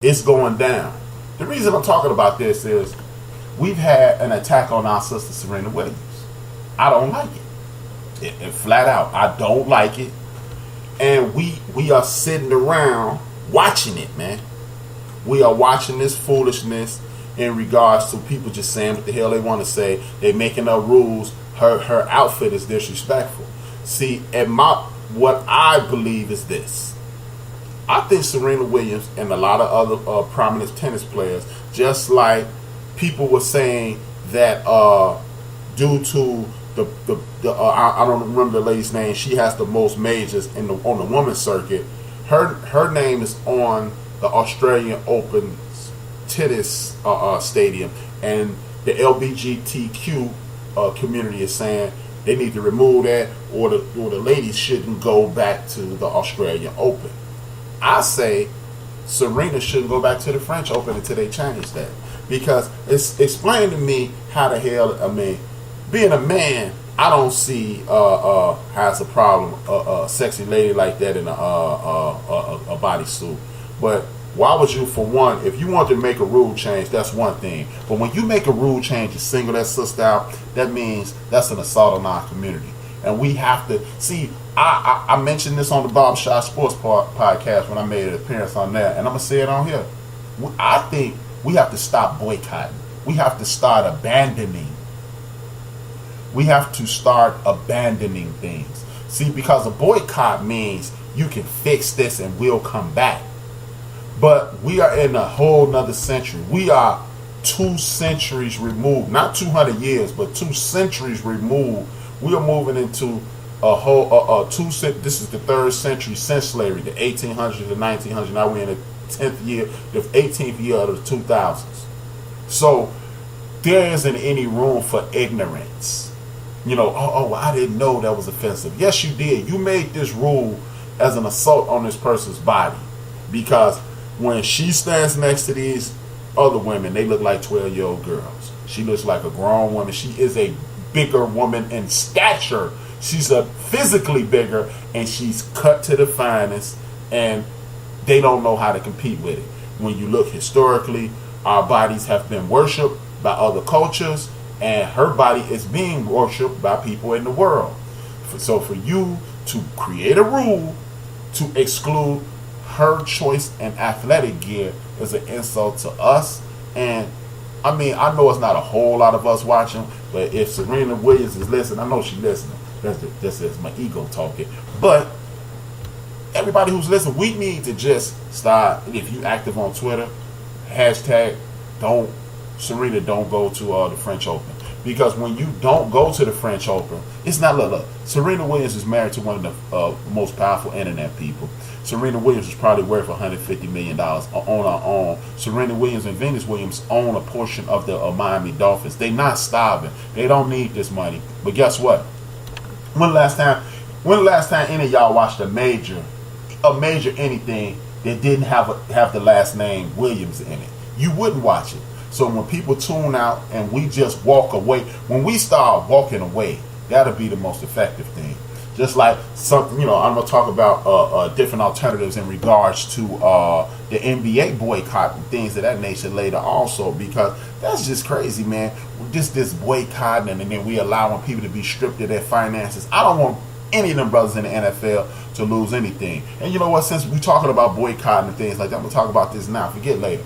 It's going down. The reason I'm talking about this is we've had an attack on our sister Serena Williams. I don't like it. It flat out, I don't like it. And we are sitting around watching it, man. We are watching this foolishness in regards to people just saying what the hell they want to say. They making up rules. Her outfit is disrespectful. See, what I believe is this. I think Serena Williams and a lot of other prominent tennis players, just like people were saying that due to I don't remember the lady's name. She has the most majors on the women's circuit. Her name is on the Australian Open tennis stadium, and the LGBTQ community is saying they need to remove that, or the ladies shouldn't go back to the Australian Open. I say Serena shouldn't go back to the French Open until they change that, because explain to me how the hell, I mean, being a man, I don't see has a problem a sexy lady like that in a bodysuit. But why would you, for one, if you want to make a rule change, that's one thing. But when you make a rule change and single that sister out, that means that's an assault on our community. And we have to see. I mentioned this on the Bob Shot Sports podcast when I made an appearance on that, and I'm gonna say it on here. I think we have to stop boycotting. We have to start abandoning. We have to start abandoning things. See, because a boycott means you can fix this and we'll come back. But we are in a whole nother century. We are 2 centuries removed, not 200 years, but 2 centuries removed. We are moving into a whole this is the 3rd century since slavery, the 1800s, the 1900s. Now we're in the 10th year, the 18th year of the 2000s. So there isn't any room for ignorance. You know, I didn't know that was offensive. Yes, you did. You made this rule as an assault on this person's body, because when she stands next to these other women, they look like 12-year-old girls. She looks like a grown woman. She is a bigger woman in stature. She's a physically bigger, and she's cut to the finest, and they don't know how to compete with it. When you look historically, our bodies have been worshipped by other cultures, and her body is being worshipped by people in the world. So for you to create a rule to exclude her choice in athletic gear is an insult to us. And I mean, I know it's not a whole lot of us watching, but if Serena Williams is listening, I know she's listening. This is my ego talking. But everybody who's listening, we need to just start. If you active on Twitter, hashtag Serena don't go to the French Open. Because when you don't go to the French Open, it's not, look, Serena Williams is married to one of the most powerful internet people. Serena Williams is probably worth $150 million on her own. Serena Williams and Venus Williams own a portion of the Miami Dolphins. They're not starving. They don't need this money. But guess what? When the last time any of y'all watched a major anything that didn't have the last name Williams in it? You wouldn't watch it. So when people tune out and we just walk away, when we start walking away, that'll be the most effective thing. Just like something, I'm gonna talk about different alternatives in regards to the NBA boycott and things of that nature later also, because that's just crazy, man. This boycotting, and then we allowing people to be stripped of their finances. I don't want any of them brothers in the NFL to lose anything. And you know what? Since we're talking about boycotting and things like that, I'm gonna talk about this now. Forget later.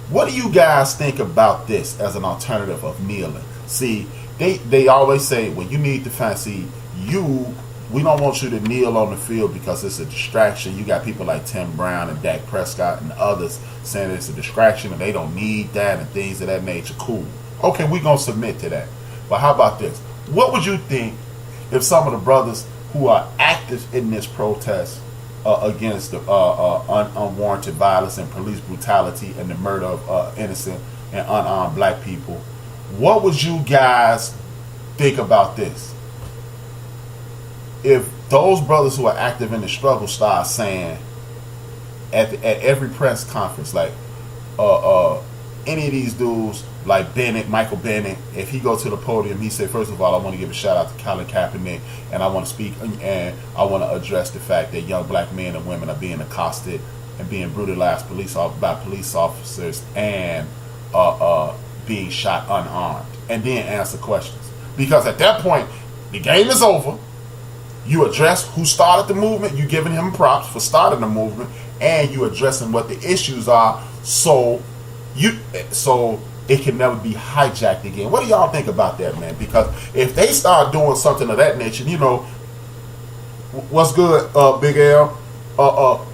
What do you guys think about this as an alternative of kneeling? See, they always say, well, you need to fancy we don't want you to kneel on the field because it's a distraction. You got people like Tim Brown and Dak Prescott and others saying it's a distraction and they don't need that and things of that nature. Cool. Okay, we're going to submit to that. But how about this? What would you think if some of the brothers who are active in this protest against the unwarranted violence and police brutality and the murder of innocent and unarmed black people, what would you guys think about this? If those brothers who are active in the struggle start saying at every press conference, like any of these dudes like Michael Bennett, if he goes to the podium, he said, first of all, I want to give a shout out to Colin Kaepernick, and I want to speak and I want to address the fact that young black men and women are being accosted and being brutalized by police officers and being shot unarmed, and then answer questions. Because at that point, the game is over. You address who started the movement. You giving him props for starting the movement, and you addressing what the issues are, so it can never be hijacked again. What do y'all think about that, man? Because if they start doing something of that nature, what's good, Big L?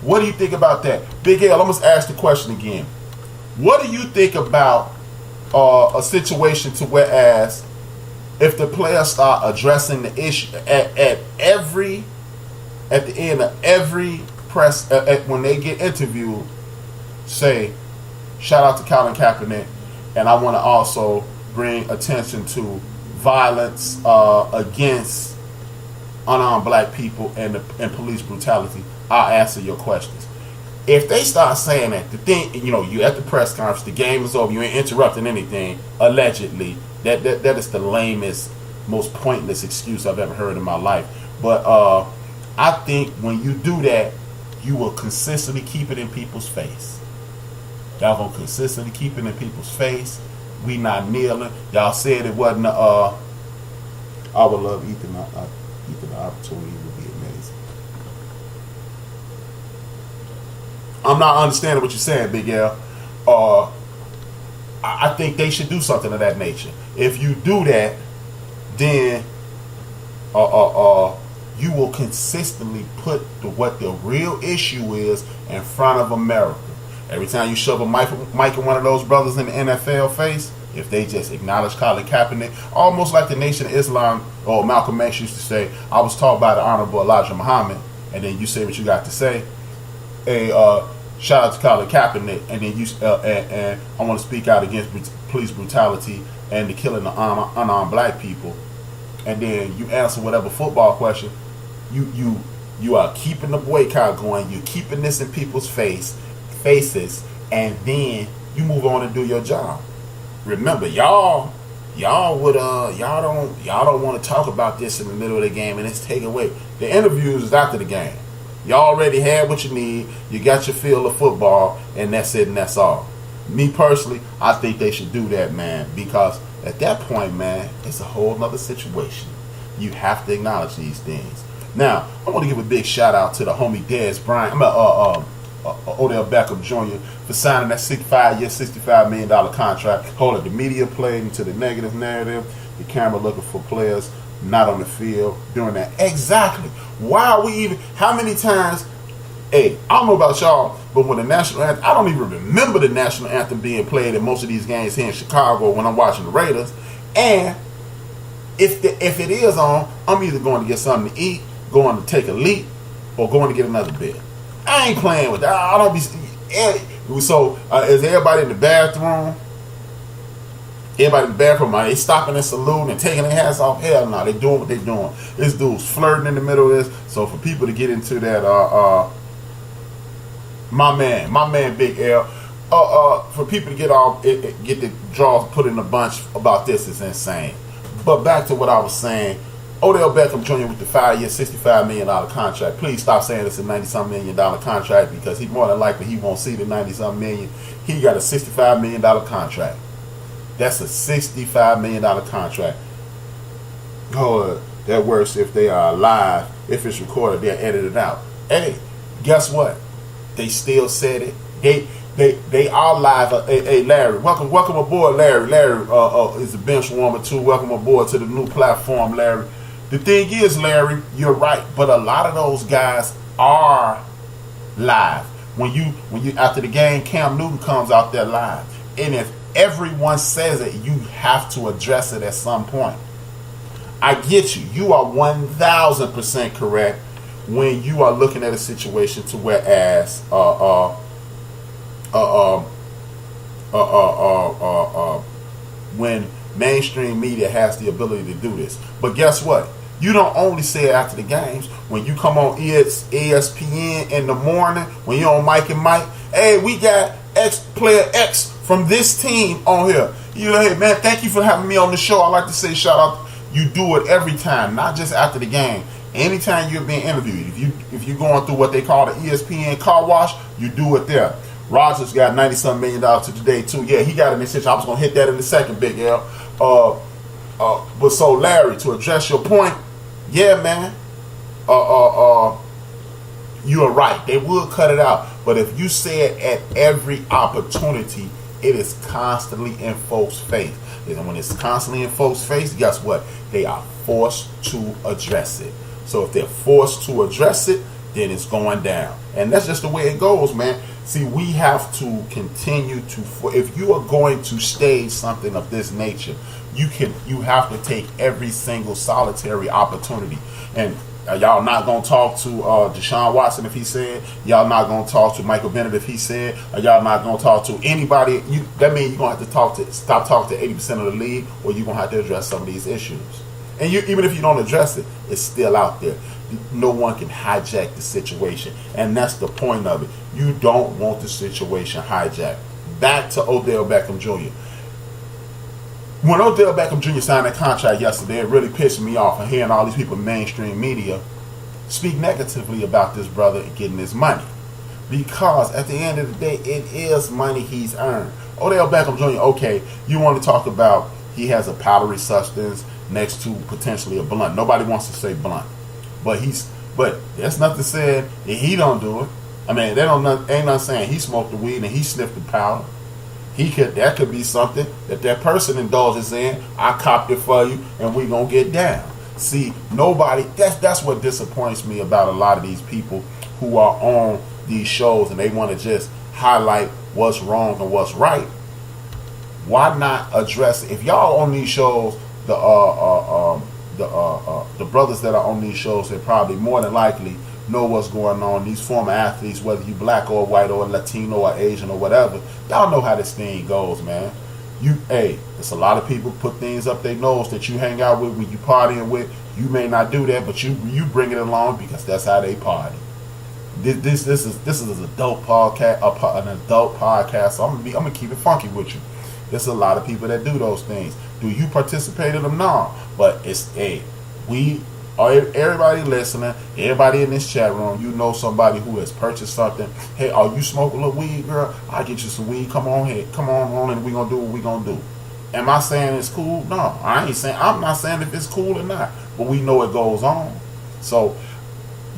What do you think about that, Big L? I'm gonna ask the question again. What do you think about a situation to whereas if the players start addressing the issue at the end of every press, when they get interviewed, say, shout out to Colin Kaepernick, and I want to also bring attention to violence against unarmed black people and police brutality. I'll answer your questions. If they start saying that, the thing, you at the press conference, the game is over, you ain't interrupting anything, allegedly, that is the lamest, most pointless excuse I've ever heard in my life. But I think when you do that, you will consistently keep it in people's face. Y'all gonna consistently keep it in people's face. We not kneeling. Y'all said it wasn't. I would love Ethan. The opportunity would be amazing. I'm not understanding what you're saying, Big L. I think they should do something of that nature. If you do that, then you will consistently put what the real issue is in front of America. Every time you shove a mic in one of those brothers in the NFL face, if they just acknowledge Colin Kaepernick, almost like the Nation of Islam or Malcolm X used to say, I was taught by the Honorable Elijah Muhammad, and then you say what you got to say. Hey, shout out to Colin Kaepernick, and then you and I want to speak out against police brutality and the killing of unarmed black people, and then you answer whatever football question. You are keeping the boycott going. You're keeping this in people's faces, and then you move on and do your job. Remember, y'all don't want to talk about this in the middle of the game, and it's taken away. The interviews is after the game. You already had what you need. You got your feel of football, and that's it, and that's all. Me personally, I think they should do that, man, because at that point, man, it's a whole nother situation. You have to acknowledge these things. Now, I want to give a big shout out to the homie Dez Bryant, Odell Beckham Jr. for signing that 5-year, $65 million contract. Hold it, the media played into the negative narrative. The camera looking for players not on the field doing that. Exactly. Why are we even? How many times? Hey, I don't know about y'all, but when the national anthem, I don't even remember the national anthem being played in most of these games here in Chicago when I'm watching the Raiders. And if it is on, I'm either going to get something to eat, going to take a leak, or going to get another beer. I ain't playing with that. I don't be. So is everybody in the bathroom? Everybody in the bathroom, are they stopping and saluting and taking their hats off? Hell no, they doing what they doing. This dude's flirting in the middle of this. So for people to get into that, my man, Big L, for people to get the draws put in a bunch about this is insane. But back to what I was saying. Odell Beckham Jr. with the 5-year, $65 million contract. Please stop saying it's a $90-something million contract, because he more than likely he won't see the $90-something million. He got a $65 million contract. That's a $65 million contract. Oh, that works if they are live. If it's recorded, they'll edit it out. Hey, guess what? They still said it. They are live. Hey, Larry, welcome aboard, Larry. Larry is a bench warmer too. Welcome aboard to the new platform, Larry. The thing is, Larry, you're right, but a lot of those guys are live. When you after the game, Cam Newton comes out there live, and if everyone says it, you have to address it at some point. I get you. You are 1,000% correct when you are looking at a situation to whereas when mainstream media has the ability to do this. But guess what? You don't only say it after the games. When you come on ESPN in the morning, when you're on Mike and Mike, hey, we got player X from this team on here. You know, hey man, thank you for having me on the show. I like to say shout out. You do it every time, not just after the game. Anytime you're being interviewed, if you're going through what they call the ESPN car wash, you do it there. Rodgers got $90-some million to today too. Yeah, he got an extension. I was gonna hit that in a second, Big L. But so Larry, to address your point, yeah, man. You are right. They would cut it out, but if you say it at every opportunity, it is constantly in folks' face. And when it's constantly in folks' face, guess what? They are forced to address it. So if they're forced to address it, then it's going down. And that's just the way it goes, man. See, we have to continue to, if you are going to stage something of this nature, you have to take every single solitary opportunity. And y'all not going to talk to Deshaun Watson if he said, y'all not going to talk to Michael Bennett if he said, or y'all not going to talk to anybody. That means you're going to have to stop talking to 80% of the league, or you're going to have to address some of these issues. And even if you don't address it, it's still out there. No one can hijack the situation. And that's the point of it. You don't want the situation hijacked. Back to Odell Beckham Jr. When Odell Beckham Jr. signed that contract yesterday, it really pissed me off. And hearing all these people in mainstream media speak negatively about this brother getting his money. Because at the end of the day, it is money he's earned. Odell Beckham Jr., okay, you want to talk about he has a powdery substance next to potentially a blunt. Nobody wants to say blunt. But that's nothing said that he don't do it. I mean, ain't nothing saying he smoked the weed and he sniffed the powder. That could be something that person indulges in. I copped it for you, and we gonna get down. See, nobody. That's what disappoints me about a lot of these people who are on these shows and they want to just highlight what's wrong and what's right. Why not address it? If y'all on these shows, the brothers that are on these shows, they probably more than likely know what's going on. These former athletes, whether you black or white or Latino or Asian or whatever, y'all know how this thing goes, man. There's a lot of people put things up their nose that you hang out with when you partying with. You may not do that, but you bring it along because that's how they party. This is an adult podcast, an adult podcast. So I'm gonna keep it funky with you. There's a lot of people that do those things. Do you participate in them? No. But everybody listening, everybody in this chat room, you know somebody who has purchased something. Hey, are you smoking a little weed, girl? I'll get you some weed. Come on, and we gonna do what we gonna do. Am I saying it's cool? No, I'm not saying if it's cool or not, but we know it goes on. So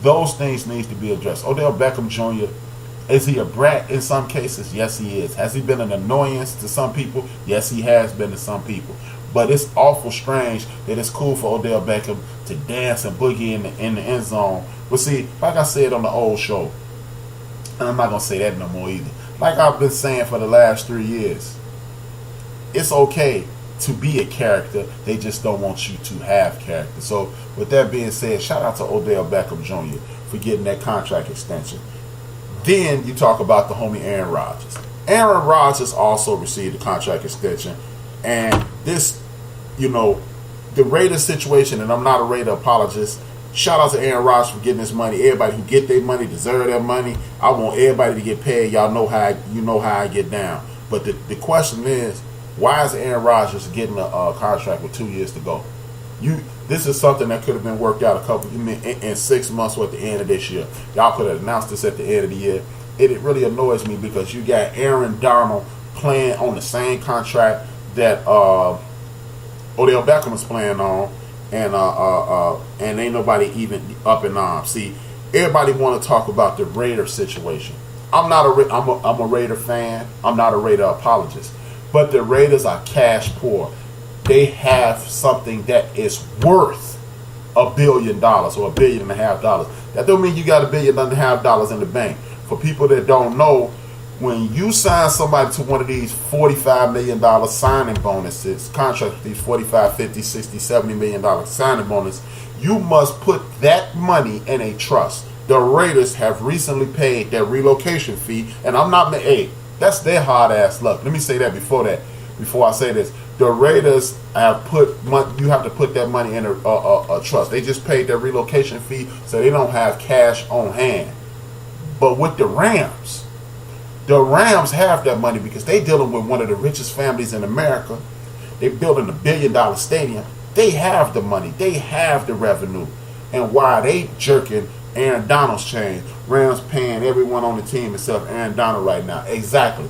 those things need to be addressed. Odell Beckham Jr., is he a brat in some cases? Yes, he is. Has he been an annoyance to some people? Yes, he has been to some people. But it's awful strange that it's cool for Odell Beckham to dance and boogie in the end zone. But see, like I said on the old show, and I'm not going to say that no more either. Like I've been saying for the last 3 years, it's okay to be a character. They just don't want you to have character. So with that being said, shout out to Odell Beckham Jr. for getting that contract extension. Then you talk about the homie Aaron Rodgers. Aaron Rodgers also received a contract extension. And this, the Raiders situation, and I'm not a Raider apologist. Shout out to Aaron Rodgers for getting his money. Everybody who get their money deserve their money. I want everybody to get paid. Y'all know how I get down. But the question is, why is Aaron Rodgers getting a contract with 2 years to go? This is something that could have been worked out in 6 months or at the end of this year. Y'all could have announced this at the end of the year. It really annoys me because you got Aaron Donald playing on the same contract that Odell Beckham is playing on, and ain't nobody even up in arms. See, everybody want to talk about the Raider situation. I'm a Raider fan. I'm not a Raider apologist. But the Raiders are cash poor. They have something that is worth $1 billion or $1.5 billion. That don't mean you got $1.5 billion in the bank. For people that don't know, when you sign somebody to one of these $45 million signing bonuses, contracts, these $45, $50, $60, $70 million signing bonus, you must put that money in a trust. The Raiders have recently paid their relocation fee, and that's their hard ass luck. Let me say that before I say this. The Raiders have you have to put that money in a trust. They just paid their relocation fee, so they don't have cash on hand. But with the Rams have that money because they dealing with one of the richest families in America. They building $1 billion stadium. They have the money. They have the revenue. And why are they jerking Aaron Donald's chain? Rams paying everyone on the team except Aaron Donald right now. Exactly.